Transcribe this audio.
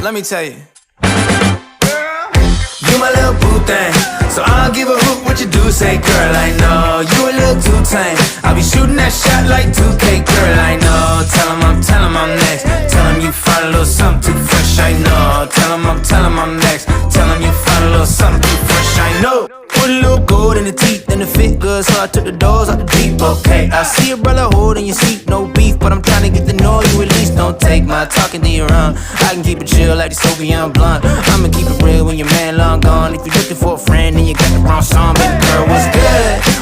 let me tell you. You my little boo thing, so I don't give a hoot what you do say, girl, I know. You a little too tame, I'll be shooting that shot like 2K, girl, I know. Tell 'em I'm next, tell 'em you find a little something too fresh, I know. Tell 'em I'm next, tell 'em you find a little something too fresh, I know. Put a little gold in the teeth and it fit good, so I took the doors out the deep, okay. I see a brother holding your seat, no beef, but I'm trying to get to know you at least. Don't take my talking to your own, I can keep it chill like the Soviet blunt. I'ma keep it real when your man long gone. If you're looking for a friend and you got the wrong song, baby girl, what's good?